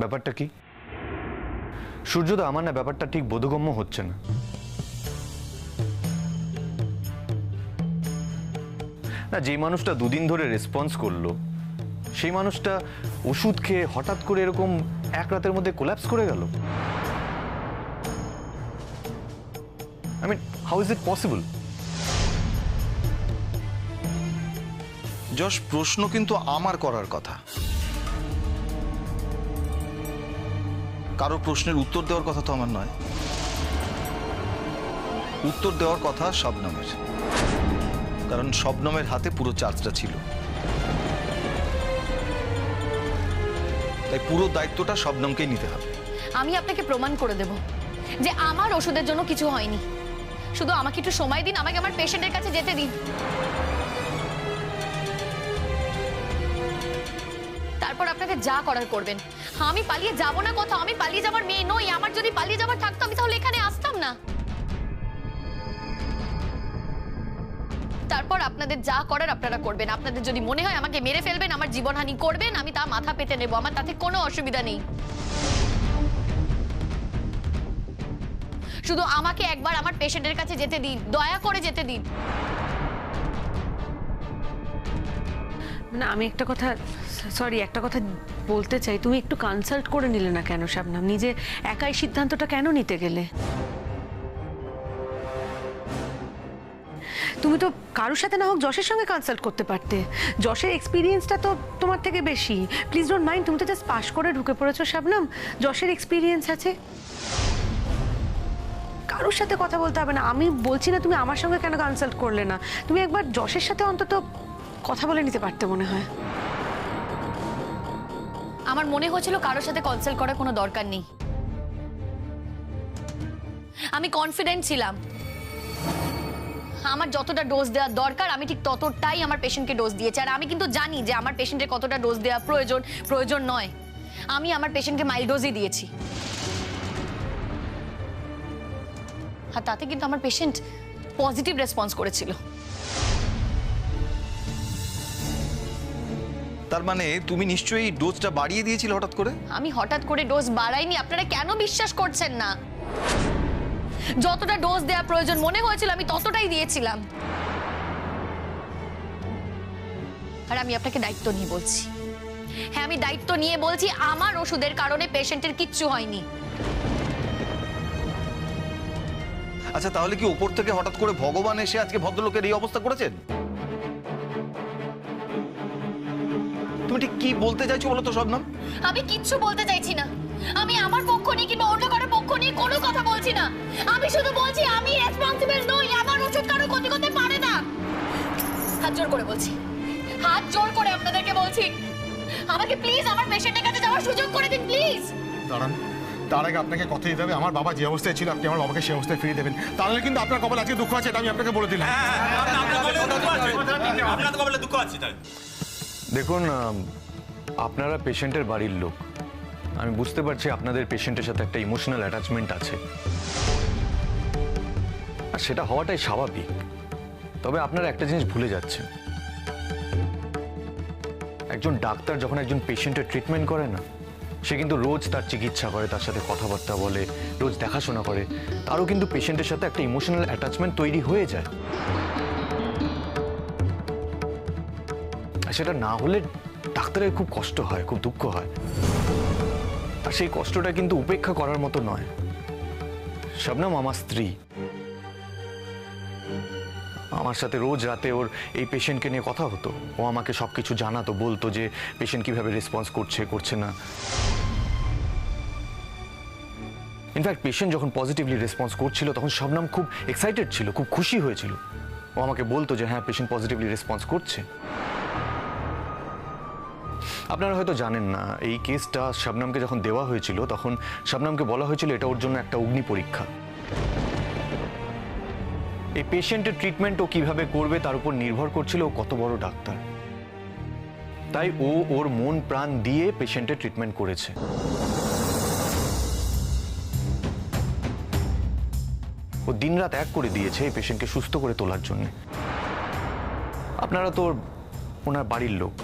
ব্যাপারটা কি? সূর্যদা, আমার না ব্যাপারটা ঠিক বোধগম্য হচ্ছে না। না, যে মানুষটা দুদিন ধরে রেসপন্স করলো সেই মানুষটা ওষুধ খেয়ে হঠাৎ করে এরকম এক রাতের মধ্যে কোল্যাপস করে গেল। I mean, how is it possible? Yash, প্রশ্ন কিন্তু আমার করার কথা, কারো প্রশ্নের উত্তর দেওয়ার কথা তো আমার নয়। উত্তর দেওয়ার কথা শবনমের, কারণ শবনমের হাতে পুরো চার্জটা ছিল, তাই পুরো দায়িত্বটা শবনমকেই নিতে হবে। আমি আপনাকে প্রমাণ করে দেব যে আমার ওষুধের জন্য কিছু হয়নি। শুধু আমাকে একটু সময় দিন, আমাকে আমার পেশেন্টের কাছে যেতে দিন, তারপর আপনাকে যা করার করবেন। আমি পালিয়ে যাব না কোথাও, আমি পালিয়ে যাবার মেয়ে নই। আমার যদি পালিয়ে যাবার থাকতো আমি তাহলে এখানে আসতাম না। তারপর আপনাদের যা করার আপনারা করবেন। আপনাদের যদি মনে হয় আমাকে মেরে ফেলবেন, আমার জীবনহানি করবেন, আমি তা মাথা পেতে নেব, আমার তাতে কোনো অসুবিধা নেই। শুধু আমাকে একবার আমার পেশেন্টের কাছে যেতে দিন, দয়া করে যেতে দিন। না, আমি একটা কথা বলতে চাই। তুমি একটু কনসাল্ট করে নিলে না কেন শাবনাম? নিজে একাই সিদ্ধান্তটা কেন নিতে গেলে? তুমি তো কারোর সাথে না হোক যশের সঙ্গে কনসাল্ট করতে পারতে। যশের এক্সপিরিয়েন্সটা তো তোমার থেকে বেশি। প্লিজ ডোন্ট মাইন্ড, তুমি তো জাস্ট পাশ করে ঢুকে পড়েছো শাবনাম। যশের এক্সপিরিয়েন্স আছে, কারোর সাথে কথা বলতে হবে না। আমি বলছি না তুমি আমার সঙ্গে কেন কনসাল্ট করলে না, তুমি একবার যশের সাথে অন্তত কথা বলে নিতে পারতে মনে হয়। আমার মনে হচ্ছিল কারোর সাথে কনসাল্ট করার কোনো দরকার নেই। আমি কনফিডেন্ট ছিলাম আমার যতটা ডোজ দেওয়ার দরকার আমি ঠিক ততটাই আমার পেশেন্টকে ডোজ দিয়েছি। আর আমি কিন্তু জানি যে আমার পেশেন্টের কতটা ডোজ দেওয়া প্রয়োজন নয়। আমি আমার পেশেন্টকে মাইল্ড ডোজই দিয়েছি, আর তাতে কিন্তু আমার পেশেন্ট পজিটিভ রেসপন্স করেছিল। তার মানে তুমি নিশ্চয়ই ডোজটা বাড়িয়ে দিয়েছিলে হঠাৎ করে? আমি হঠাৎ করে ডোজ বাড়াইনি। আপনারা কেন বিশ্বাস করছেন না? যতটা ডোজ দেওয়া প্রয়োজন মনে হয়েছিল আমি ততটাই দিয়েছিলাম। আর আমি আপনাকে দায়িত্ব নিয়ে বলছি, হ্যাঁ আমি দায়িত্ব নিয়ে বলছি, আমার ওষুধের কারণে পেশেন্টের কিচ্ছু হয়নি। আচ্ছা, তাহলে কি উপর থেকে হঠাৎ করে ভগবান এসে আজকে ভদ্রলোকের এই অবস্থা করেছেন? তুমি ঠিক কি বলতে চাইছো বলো তো শবনম? আমি কিচ্ছু বলতে চাইছি না। আমি আমার পক্ষ নিয়ে কিংবা অন্য কারোর পক্ষ নিয়ে কোনো কথা বলছি না। আমি শুধু বলছি আমি রেসপন্সিবল নই, আমার ওষুধ কারো ক্ষতি করতে পারে না। হাত জোর করে বলছি, হাত জোর করে আপনাদেরকে বলছি, আমাকে প্লিজ আমার পেশেন্টের কাছে যাওয়ার সুযোগ করে দিন প্লিজ। দাঁড়ান, তার আগে আপনাকে কথা দিতে হবে আমার বাবা যে অবস্থায় ছিল আপনি আমার বাবাকে সেই অবস্থায় ফিরিয়ে দেবেন। তাহলে কিন্তু আপনার কপালে আজকে দুঃখ আছে, এটা আমি আপনাকে বলে দিলাম। দেখুন, আপনারা পেশেন্টের বাড়ির লোক, আমি বুঝতে পারছি আপনাদের পেশেন্টের সাথে একটা ইমোশনাল অ্যাটাচমেন্ট আছে, আর সেটা হওয়াটাই স্বাভাবিক। তবে আপনারা একটা জিনিস ভুলে যাচ্ছেন, একজন ডাক্তার যখন একজন পেশেন্টের ট্রিটমেন্ট করে না, সে কিন্তু রোজ তার চিকিৎসা করে, তার সাথে কথাবার্তা বলে, রোজ দেখাশোনা করে, তারও কিন্তু পেশেন্টের সাথে একটা ইমোশনাল অ্যাটাচমেন্ট তৈরি হয়ে যায়। সেটা না হলে ডাক্তারের খুব কষ্ট হয়, খুব দুঃখ হয়, আর সেই কষ্টটা কিন্তু উপেক্ষা করার মতো নয়। শবনম আমার স্ত্রী, আমার সাথে রোজ রাতে ওর এই পেশেন্টকে নিয়ে কথা হতো। ও আমাকে সবকিছু জানাতো, বলতো যে পেশেন্ট কিভাবে রেসপন্স করছে না। ইনফ্যাক্ট পেশেন্ট যখন পজিটিভলি রেসপন্স করছিল তখন শবনম খুব এক্সাইটেড ছিল, খুব খুশি হয়েছিল। ও আমাকে বলতো যে হ্যাঁ, পেশেন্ট পজিটিভলি রেসপন্স করছে। আপনারা হয়তো জানেন না, এই কেসটা শবনমকে যখন দেওয়া হয়েছিল তখন শবনমকে বলা হয়েছিল এটা ওর জন্য একটা অগ্নি পরীক্ষা। এই পেশেন্টের ট্রিটমেন্ট ও কিভাবে করবে তার উপর নির্ভর করছিল ও কত বড় ডাক্তার। তাই ও ওর মন প্রাণ দিয়ে পেশেন্টের ট্রিটমেন্ট করেছে। ও দিনরাত এক করে দিয়েছে এই পেশেন্টকে সুস্থ করে তোলার জন্য। আপনারা তো ওনার বাড়ির লোক,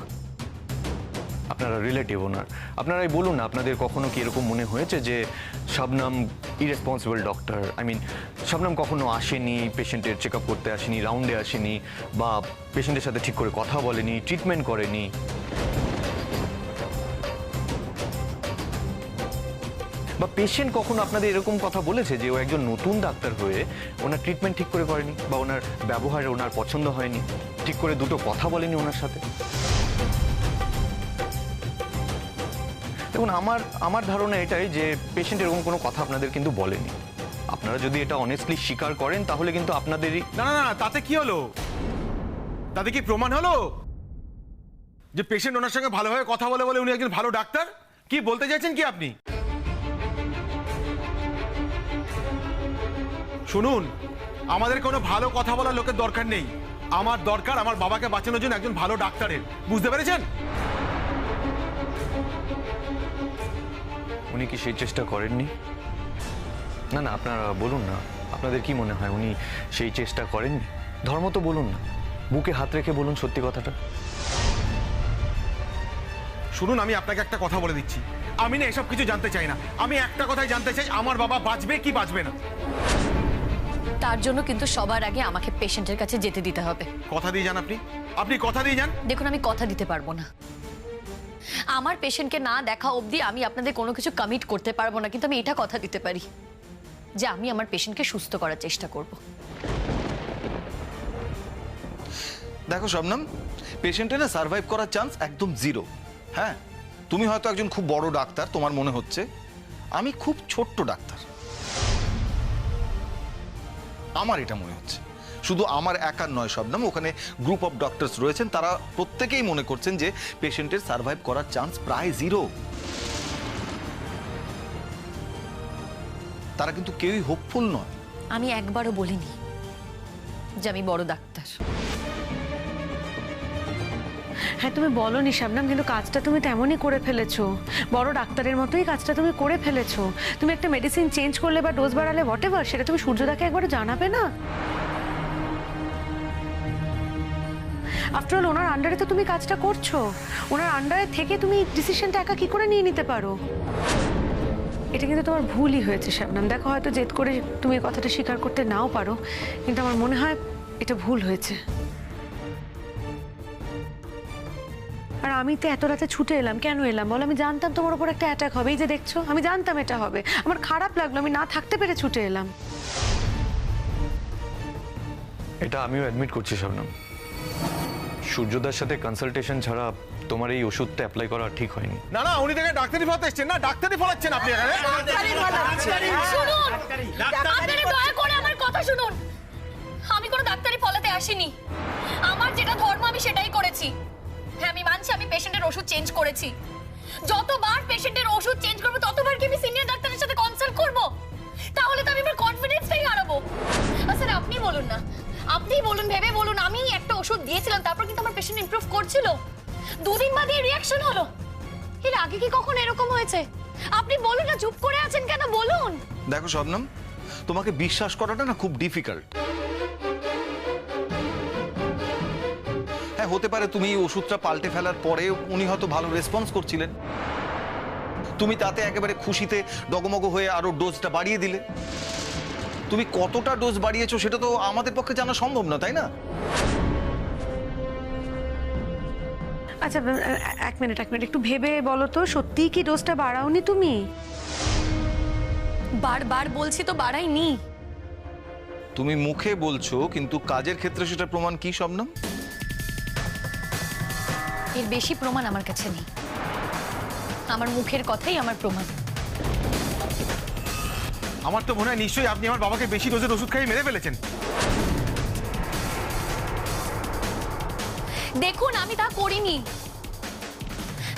আপনারা রিলেটিভ ওনার, আপনারাই বলুন না, আপনাদের কখনো কি এরকম মনে হয়েছে যে Shabnam irresponsible doctor? I mean, Shabnam কখনো আসেনি, পেশেন্টের চেক আপ করতে আসেনি, রাউন্ডে আসেনি, বা পেশেন্টের সাথে ঠিক করে কথা বলেনি, ট্রিটমেন্ট করেনি? বা পেশেন্ট কখনো আপনাদের এরকম কথা বলেছে যে ও একজন নতুন ডাক্তার হয়ে ওনার ট্রিটমেন্ট ঠিক করে করেনি, বা ওনার ব্যবহারে ওনার পছন্দ হয়নি, ঠিক করে দুটো কথা বলেনি ওনার সাথে? দেখুন, আমার ধারণা এটাই যে পেশেন্ট এরকম কোনো কথা আপনাদের কিন্তু বলেনি। আপনারা যদি এটা অনেস্টলি স্বীকার করেন তাহলে কিন্তু আপনাদেরই। না না না, তাতে কি হলো? তাতে কি প্রমাণ হলো যে পেশেন্ট ওনার সঙ্গে ভালোভাবে কথা বলে বলে উনি একজন ভালো ডাক্তার? কি বলতে চাইছেন কি আপনি? শুনুন, আমাদের কোনো ভালো কথা বলার লোকের দরকার নেই। আমার দরকার আমার বাবাকে বাঁচানোর জন্য একজন ভালো ডাক্তারের। বুঝতে পেরেছেন? উনি কি সেই চেষ্টা করেননি? না না, আপনারা বলুন না, আপনাদের কি মনে হয় উনি সেই চেষ্টা করেননি? ধর্ম তো বলুন না, বুকে হাত রেখে বলুন সত্যি কথাটা। শুনুন, আমি আপনাকে একটা কথা বলে দিচ্ছি, আমি না এসব কিছু জানতে চাই না। আমি একটা কথাই জানতে চাই, আমার বাবা বাঁচবে কি বাঁচবে না। তার জন্য কিন্তু সবার আগে আমাকে পেশেন্টের কাছে যেতে দিতে হবে। কথা দিয়ে যান আপনি, আপনি কথা দিয়ে যান। দেখুন, আমি কথা দিতে পারবো না। আমার পেশেন্টকে না দেখা অবধি আমি আপনাদের কোনো কিছু কমিট করতে পারবো না, কিন্তু আমি এটা কথা দিতে পারি যে আমি আমার পেশেন্টকে সুস্থ করার চেষ্টা করব। দেখো শবনম, পেশেন্টের না সার্ভাইভ করার চান্স একদম জিরো। হ্যাঁ, তুমি হয়তো একজন খুব বড় ডাক্তার, তোমার মনে হচ্ছে, আমি খুব ছোট্ট ডাক্তার। আমার এটা মনে হচ্ছে, শুধু আমার একার নয় শবনম, ওখানে গ্রুপ অফ ডক্টরস রয়েছেন, তারা প্রত্যেকেই মনে করছেন যে পেশেন্টের সার্ভাইভ করার চান্স প্রায় জিরো। তারা কিন্তু কেউই হোপফুল নয়। আমি একবারও বলিনি যে আমি বড় ডাক্তার। হ্যাঁ, তুমি বলোনি শবনম, কিন্তু কাজটা তুমি তেমনই করে ফেলেছো। বড় ডাক্তারের মতোই কাজটা তুমি করে ফেলেছো। তুমি একটা মেডিসিন চেঞ্জ করলে বা ডোজ বাড়ালে হোয়াট এভার, সেটা তুমি সূর্যদাকে একবারও জানাবে না? আফটার অল ওনার আন্ডারে তো তুমি কাজটা করছো। ওনার আন্ডারে থেকে তুমি ডিসিশনটা একা কি করে নিয়ে নিতে পারো? এটা কিন্তু তোমার ভুলই হয়েছে শবনম। দেখো, হয়তো জেদ করে তুমি এই কথাটা স্বীকার করতে নাও পারো, কিন্তু আমার মনে হয় এটা ভুল হয়েছে। আর আমি তো এত রাতে ছুটে এলাম, কেন এলাম বলো? আমি জানতাম তোমার উপর একটা অ্যাটাক হবে। এই যে দেখছো, আমি জানতাম এটা হবে। আমার খারাপ লাগলো, আমি না থাকতে পেরে ছুটে এলাম। এটা আমিও অ্যাডমিট করছি শবনম, সূর্যদার সাথে কনসালটেশন ছাড়া তোমার এই ওষুধটা অ্যাপ্লাই করা ঠিক হয়নি। না না, উনি দেখে ডাক্তারি ফলাতে এসছেন না, ডাক্তারি ফলাচ্ছেন আপনি এখানে। শুনুন, আপনারা দয়া করে আমার কথা শুনুন। আমি কোনো ডাক্তারি ফলাতে আসিনি। আমার যেটা ধর্ম আমি সেটাই করেছি। হ্যাঁ, আমি মানছি আমি পেশেন্টের ওষুধ চেঞ্জ করেছি। যতবার পেশেন্টের ওষুধ চেঞ্জ করব ততবার কি আমি সিনিয়র ডাক্তারের সাথে কনসাল্ট করব? তাহলে তো আমি আমার কনফিডেন্সটাই হারাবো। আচ্ছা, আপনি বলুন না, আপনি বলুন, ভেবে বলুন, আমি একটা ওষুধ দিয়েছিলাম, তারপর কিন্তু আমার পেশেন্ট ইমপ্রুভ করছিল। দুদিন বাদে রিঅ্যাকশন হলো। এর আগে কি কখনো এরকম হয়েছে? আপনি বলুন না, চুপ করে আছেন কেন, বলুন। দেখো শবনম, তোমাকে বিশ্বাস করাটা না খুব ডিফিকাল্ট। হ্যাঁ, হতে পারে তুমি এই ওষুধটা পাল্টে ফেলার পরে উনি হয়তো ভালো রেসপন্স করছিলেন, তুমি তাতে একেবারে খুশিতে ডগমগ হয়ে আরো ডোজটা বাড়িয়ে দিলে। তুমি কতটা ডোজ বাড়িয়েছো সেটা তো আমাদের পক্ষে জানা সম্ভব না, তাই না? আচ্ছা, এক মিনিট একটু ভেবে বলো তো, সত্যিই কি ডোজটা বাড়াওনি তুমি? বারবার বলছি তো বাড়াইনি। তুমি মুখে বলছো, কিন্তু কাজের ক্ষেত্রে সেটা প্রমাণ কি শবনম? এর বেশি প্রমাণ আমার কাছে নেই। আমার মুখের কথাই আমার প্রমাণ। আমার তো মনে হয় নিশ্চয়ই আপনি আমার বাবাকে বেশি ডোজের ওষুধ খাইয়ে মেরে ফেলেছেন। দেখুন, আমি তা করিনি।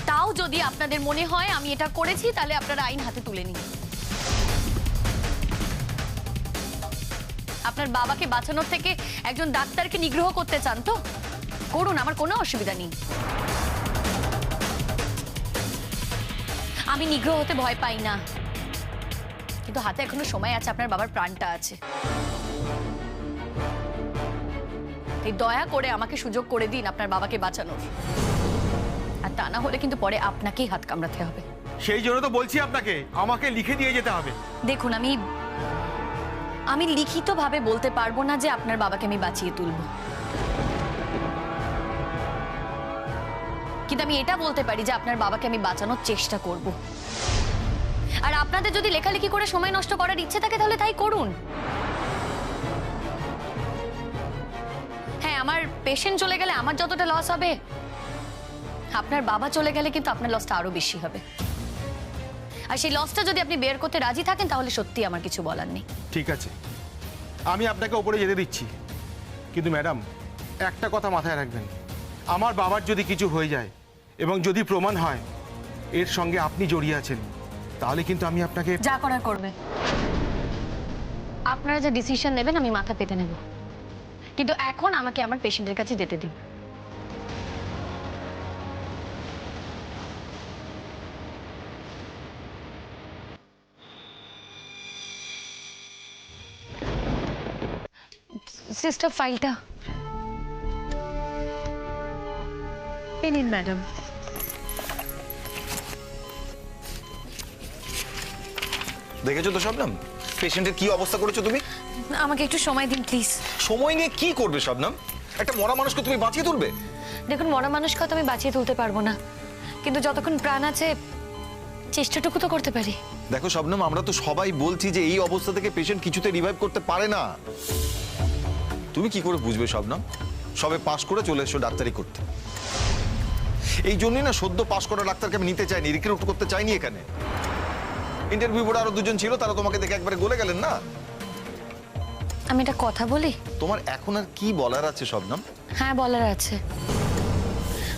তাও যদি আপনাদের মনে হয় আমি এটা করেছি, তাহলে আপনারা আইন হাতে তুলে নিন। আপনার বাবাকে বাঁচানোর থেকে একজন ডাক্তারকে নিগ্রহ করতে চান তো করুন, আমার কোনো অসুবিধা নেই। আমি নিগ্রহ হতে ভয় পাই না, কিন্তু হাতে এখনো সময় আছে, আপনার বাবার প্রাণটা আছে। এই দয়া করে আমাকে সুযোগ করে দিন আপনার বাবাকে বাঁচানোর। আর তা না হলে কিন্তু পরে আপনাকেই হাত কামড়াতে হবে। সেই জন্য তো বলছি আপনাকে, আমাকে লিখে দিয়ে যেতে হবে। দেখুন, আমি লিখিতভাবে বলতে পারবো না যে আপনার বাবাকে আমি বাঁচিয়ে তুলব, কিন্তু আমি এটা বলতে পারি যে আপনার বাবাকে আমি বাঁচানোর চেষ্টা করব। আর আপনাদের যদি লেখালেখি করে সময় নষ্ট করার ইচ্ছে থাকে তাহলে তাই করুন। হ্যাঁ, আমার পেশেন্ট চলে গেলে আমার যতটা লস হবে, আপনার বাবা চলে গেলে কিন্তু আপনার লসটা আরো বেশি হবে। আর সেই লসটা যদি আপনি বের করতে রাজি থাকেন তাহলে সত্যি আমার কিছু বলার নেই। ঠিক আছে, আমি আপনাকে ওপরে যেতে দিচ্ছি, কিন্তু ম্যাডাম একটা কথা মাথায় রাখবেন, আমার বাবার যদি কিছু হয়ে যায় এবং যদি প্রমাণ হয় এর সঙ্গে আপনি জড়িয়ে আছেন, তাহলে কিন্তু আমি আপনাকে... যা করার করবে। আপনারা যা ডিসিশন নেবেন আমি মাথা পেতে নেব, কিন্তু এখন আমাকে আমার পেশেন্টের কাছে যেতে দিন। সিস্টার, ফাইলটা এই নিন ম্যাডাম। দেখেছো তো শবনম, পেশেন্টের কি অবস্থা করেছো তুমি? আমাকে একটু সময় দিন প্লিজ। সময় নিয়ে কি করবে শবনম? একটা মরা মানুষকে তুমি বাঁচিয়ে তুলবে? দেখুন, মরা মানুষকে তো আমি বাঁচিয়ে তুলতে পারবো না, কিন্তু যতক্ষণ প্রাণ আছে চেষ্টাটুকু তো করতে পারি। দেখো শবনম, আমরা তো সবাই বলছি যে এই অবস্থা থেকে পেশেন্ট কিছুতে রিভাইভ করতে পারে না। তুমি কি করে বুঝবে শবনম? সবে পাশ করে চলে এসো ডাক্তারি করতে। এই জন্যই না সদ্য পাশ করা ডাক্তারকে আমি নিতে চাইনি, রিক্রুট করতে চাইনি এখানে। ইন্টারভিউ বোর্ডে আরো দুজন ছিল, তারা তোমাকে দেখে একবারে গলে গেলেন না। আমি একটা কথা বলি? তোমার এখন আর কি বলার আছে শবনম? হ্যাঁ, বলার আছে।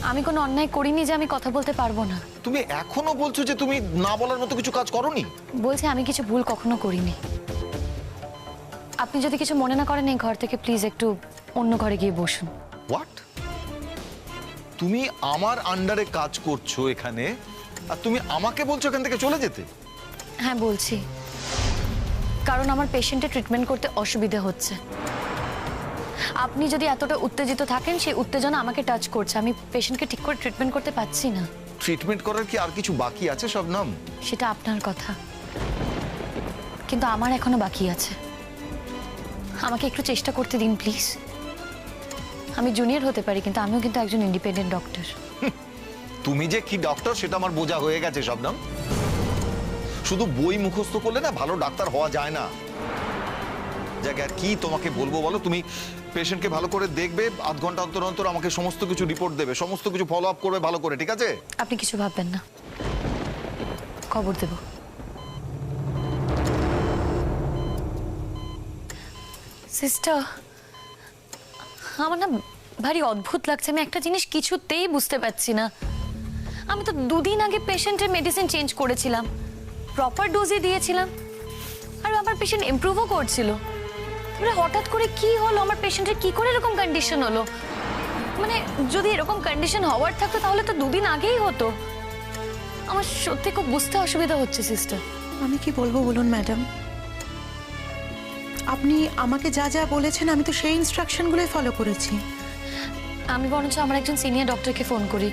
আমি কোনো অন্যায় করিনি যে আমি কথা বলতে পারবো না। তুমি এখনো বলছো যে তুমি না বলার মতো কিছু কাজ করোনি? বলছি আমি কিছু ভুল কখনো করিনি। আপনি যদি কিছু মনে না করেন এই ঘর থেকে প্লিজ একটু অন্য ঘরে গিয়ে বসুন। হোয়াট? তুমি আমার আন্ডারে কাজ করছো এখানে, আর তুমি আমাকে বলছো এখান থেকে চলে যেতে? হ্যাঁ বলছি, কারণ আমার পেশেন্টের ট্রিটমেন্ট করতে অসুবিধা হচ্ছে। আপনি যদি এতটা উত্তেজিত থাকেন, সেই উত্তেজনা আমাকে টাচ করছে। আমি পেশেন্টকে ঠিক করে ট্রিটমেন্ট করতে পারছি না। ট্রিটমেন্ট করার কি আর কিছু বাকি আছে শবনম? সেটা আপনার কথা, কিন্তু আমার এখনো বাকি আছে। আমাকে একটু চেষ্টা করতে দিন প্লিজ। আমি জুনিয়র হতে পারি, কিন্তু আমিও কিন্তু একজন ইন্ডিপেন্ডেন্ট ডক্টর। তুমি যে কি ডক্টর সেটা আমার বোঝা হয়ে গেছে শবনম। শুধু বই মুখস্থ করলে না ভালো ডাক্তার হওয়া যায় না। যাক, আর কি তোমাকে বলবো বলো? তুমি পেশেন্টকে ভালো করে দেখবে, আধ ঘন্টা অন্তর অন্তর আমাকে সমস্ত কিছু রিপোর্ট দেবে, সমস্ত কিছু ফলো আপ করবে ভালো করে, ঠিক আছে? আপনি কিছু ভাববেন না, খবর দেব। সিস্টার, আমার না ভারী অদ্ভুত লাগছে। আমি একটা জিনিস কিছুতেই বুঝতে পারছি না। আমি তো দুদিন আগে পেশেন্টের মেডিসিন চেঞ্জ করেছিলাম, প্রপার ডোজে দিয়েছিলাম, আর আমার পেশেন্ট ইমপ্রুভও করছিল। তাহলে হঠাৎ করে কি হলো? আমার পেশেন্টের কি করে এরকম কন্ডিশন হলো? মানে যদি এরকম কন্ডিশন হওয়ার থাকতো তাহলে তো দুদিন আগেই হতো। আমার সত্যি খুব বুঝতে অসুবিধা হচ্ছে সিস্টার। আমি কি বলবো বলুন ম্যাডাম, আপনি আমাকে যা যা বলেছেন আমি তো সেই ইনস্ট্রাকশনগুলোই ফলো করেছি। আমি বরঞ্চ আমার একজন সিনিয়র ডক্টরকে ফোন করি,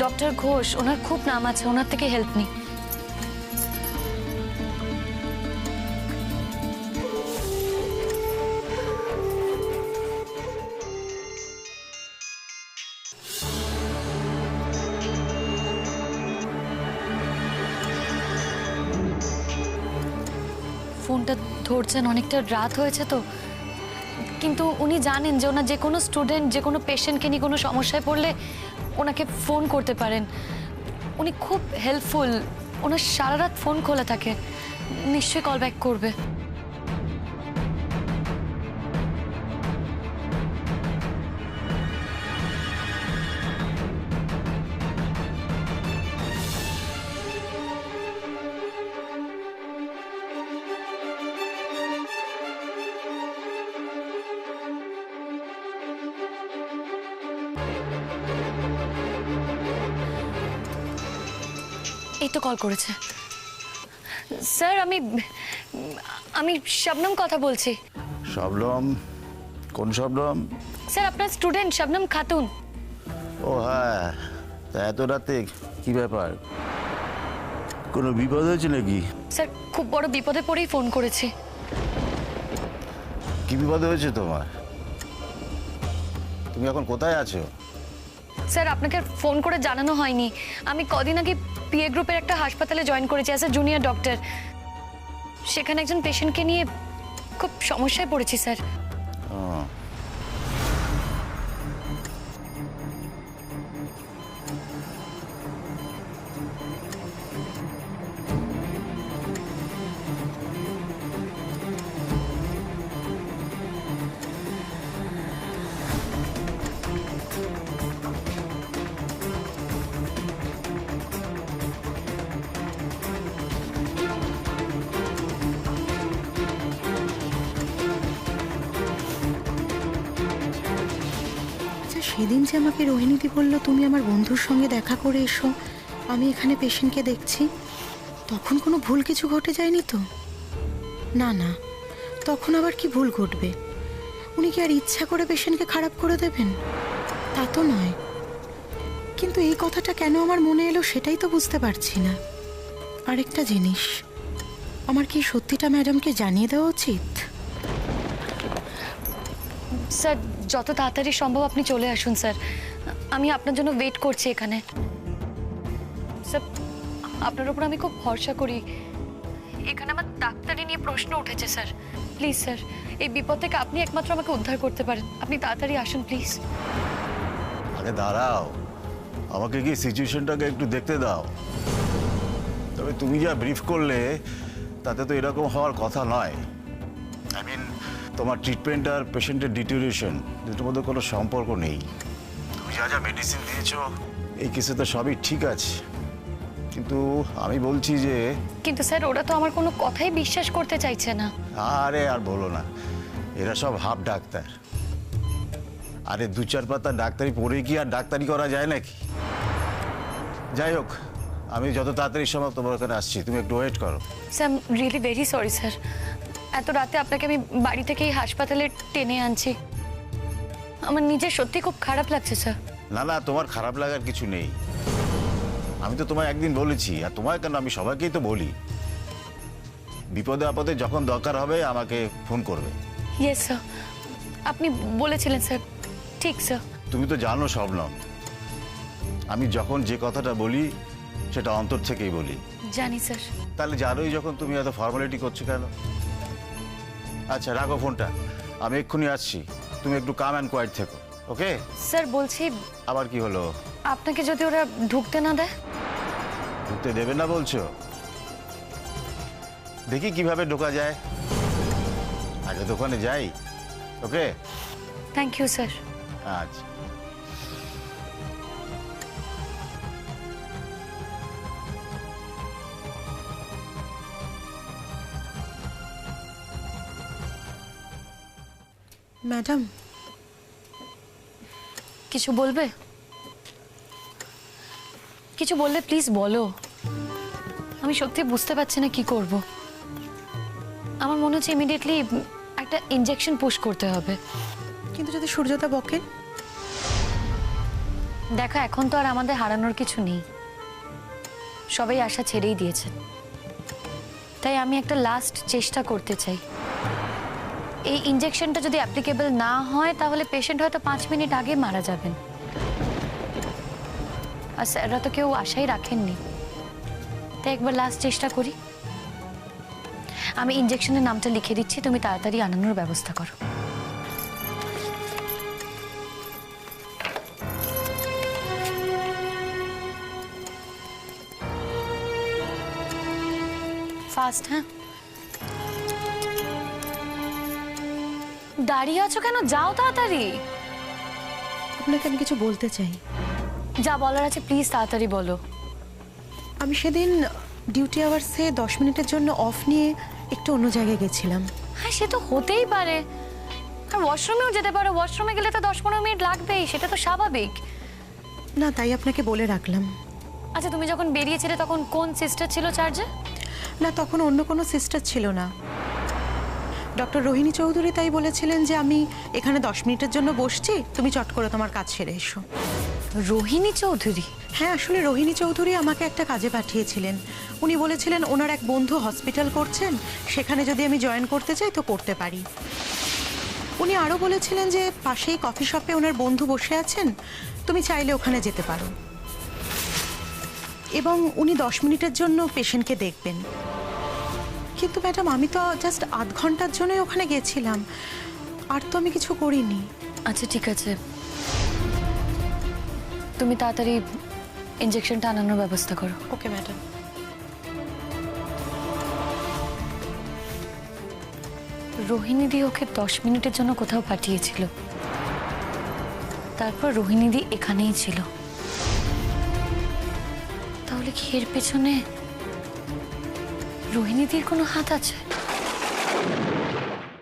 ডক্টর ঘোষ, ওনার খুব নাম আছে, ওনার থেকে হেল্প নিই। ফোনটা ধরছেন, অনেকটা রাত হয়েছে তো, কিন্তু উনি জানেন যে ওনার যে কোনো স্টুডেন্ট যে কোনো পেশেন্টকে নিয়ে কোনো সমস্যায় পড়লে ওনাকে ফোন করতে পারেন। উনি খুব হেল্পফুল, ওনার সারা রাত ফোন খোলা থাকে, নিশ্চয়ই কল ব্যাক করবে। এই তো কল করেছে। স্যার, আমি শবনম কথা বলছি। শবনম? কোন শবনম? স্যার, আপনার স্টুডেন্ট শবনম খাতুন। ও হ্যাঁ, তা এত রাতে কি ব্যাপার, কোনো বিপদ হয়েছে নাকি? স্যার খুব বড় বিপদে পড়েই ফোন করেছি। কি বিপদ হয়েছে তোমার? তুমি এখন কোথায় আছো? স্যার আপনাকে ফোন করে জানানো হয়নি, আমি কদিন আগে পিএ গ্রুপের একটা হাসপাতালে জয়েন করেছি অ্যাজ এ জুনিয়র ডক্টর। সেখানে একজন পেশেন্টকে নিয়ে খুব সমস্যায় পড়েছি স্যার। ও, আচ্ছা, সেদিন যে আমাকে রোহিণীদি বলল তুমি আমার বন্ধুর সঙ্গে দেখা করে এসো, আমি এখানে পেশেন্টকে দেখছি, তখন কোনো ভুল কিছু ঘটে যায়নি তো? না না, তখন আবার কি ভুল ঘটবে? উনি কি আর ইচ্ছা করে পেশেন্টকে খারাপ করে দেবেন? তা তো নয়। কিন্তু এই কথাটা কেন আমার মনে এলো সেটাই তো বুঝতে পারছি না। আরেকটা জিনিস, আমার কি সত্যিটা ম্যাডামকে জানিয়ে দেওয়া উচিত? স্যার যত তাড়াতাড়ি সম্ভব আপনি চলে আসুন স্যার, আমি আপনার জন্য ওয়েট করছি এখানে। স্যার আপনার উপর আমি খুব ভরসা করি, এখানে আমার ডাক্তারি নিয়ে প্রশ্ন উঠেছে স্যার। প্লিজ স্যার, এই বিপদ থেকে আপনি একমাত্র আমাকে উদ্ধার করতে পারেন, আপনি তাড়াতাড়ি আসুন প্লিজ। আরে দাঁড়াও, আমাকে কি সিচুয়েশনটাকে একটু দেখতে দাও। তবে তুমি যা ব্রিফ করলে তাতে তো এরকম হওয়ার কথা নয়। আই মিন, তোমার ট্রিটমেন্ট আর পেশেন্টের ডিটেরিয়েশন দুটোর মধ্যে কোনো সম্পর্ক নেই। তুমি যা যা মেডিসিন দিয়েছো এই কেসে তো সবই ঠিক আছে, কিন্তু আমি বলছি যে কিন্তু স্যার ওরা তো আমার কোনো কথাই বিশ্বাস করতে চাইছে না। আরে আর বলো না, এরা সব হাফ ডাক্তার। আরে দু চার পাতা ডাক্তারি পড়ে কি আর ডাক্তারি করা যায় নাকি? যাই হোক, আমি যত তাড়াতাড়ি সম্ভব তোমার ওখানে আসছি, তুমি একটু ওয়েট করো। Sir really very sorry sir, এত রাতে আপনাকে আমি বাড়ি থেকে এই হাসপাতালে টেনে আনছি, আমার নিজের সত্যি খুব খারাপ লাগছে স্যার। না না, তোমার খারাপ লাগার কিছু নেই। আমি তো তোমায় একদিন বলেছি, আর তোমায় কেন, আমি সবাইকেই তো বলি, বিপদে আপদে যখন দরকার হবে আমাকে ফোন করবে। ইয়েস স্যার, আপনি বলেছিলেন স্যার। ঠিক স্যার। তুমি তো জানো শবনম, আমি যখন যে কথাটা বলি সেটা অন্তর থেকেই বলি। জানি স্যার। তাহলে জানোই যখন, তুমি এত ফর্মালিটি করছো কেন? আচ্ছা রাখো ফোনটা, আমি এক্ষুনি আসছি, তুমি একটু কাম অ্যান্ড কোয়াইট থেকো, ওকে? স্যার বলছি, আবার কি হলো? আপনাকে যদি ওরা ঢুকতে না দেয়? ঢুকতে দেবে না বলছো? দেখি কিভাবে ঢোকা যায়, আগে দোকানে যাই, ওকে? Thank you sir. আচ্ছা। ম্যাডাম, কিছু বলবে? কিছু বললে প্লিজ বলো, আমি সত্যি বুঝতে পারছি না কি করব। আমার মনে হচ্ছে ইমিডিয়েটলি একটা ইনজেকশন পুশ করতে হবে। কিন্তু যদি সূর্যদা বকেন? দেখো এখন তো আর আমাদের হারানোর কিছু নেই, সবাই আশা ছেড়েই দিয়েছে, তাই আমি একটা লাস্ট চেষ্টা করতে চাই। এই ইনজেকশনটা যদি অ্যাপ্লিকেবল না হয় তাহলে পেশেন্ট হয়তো 5 মিনিট আগে মারা যাবেন, আর স্যাররা তো কেউ আশাই রাখেননি, তাই একবার লাস্ট চেষ্টা করি। আমি ইনজেকশনের নামটা লিখে দিচ্ছি, তুমি তাড়াতাড়ি আনানোর ব্যবস্থা করো। ফাস্ট। হ্যাঁ, দাঁড়িয়ে আছো কেন? যাও তাড়াতাড়ি। আপনাকে আমি কিছু বলতে চাই। যা বলার আছে প্লিজ তাড়াতাড়ি বলো। আমি সেদিন ডিউটি আওয়ার্সে 10 মিনিটের জন্য অফ নিয়ে একটু অন্য জায়গায় গেছিলাম। হ্যাঁ সে তো হতেই পারে, আর ওয়াশরুমেও যেতে পারো, ওয়াশরুমে গেলে তো 10-15 মিনিট লাগবেই, সেটা তো স্বাভাবিক। না, তাই আপনাকে বলে রাখলাম। আচ্ছা তুমি যখন বেরিয়েছিলে তখন কোন সিস্টার ছিল চার্জে? না, তখন অন্য কোনো সিস্টার ছিল না। ডক্টর রোহিণী চৌধুরী তাই বলেছিলেন যে আমি এখানে 10 মিনিটের জন্য বসছি, তুমি চট করে তোমার কাজ সেরে এসো। রোহিণী চৌধুরী? হ্যাঁ, আসলে রোহিণী চৌধুরী আমাকে একটা কাজে পাঠিয়েছিলেন। উনি বলেছিলেন ওনার এক বন্ধু হসপিটাল করছেন, সেখানে যদি আমি জয়েন করতে চাই তো করতে পারি। উনি আরও বলেছিলেন যে পাশেই কফি শপে ওনার বন্ধু বসে আছেন, তুমি চাইলে ওখানে যেতে পারো। এবং উনি 10 মিনিটের জন্য পেশেন্টকে দেখবেন। কিন্তু ম্যাডাম, আমি তো জাস্ট আধ ঘন্টার জন্যই ওখানে গেছিলাম, আর তো আমি কিছু করিনি। আচ্ছা ঠিক আছে, তুমি তাড়াতাড়ি ইনজেকশনটা আনানোর ব্যবস্থা করো। Okay madam. রোহিণীদি ওকে 10 মিনিটের জন্য কোথাও পাঠিয়েছিল, তারপর রোহিণীদি এখানেই ছিল। তাহলে কি এর পেছনে রোহিণীদির কোনো হাত আছে?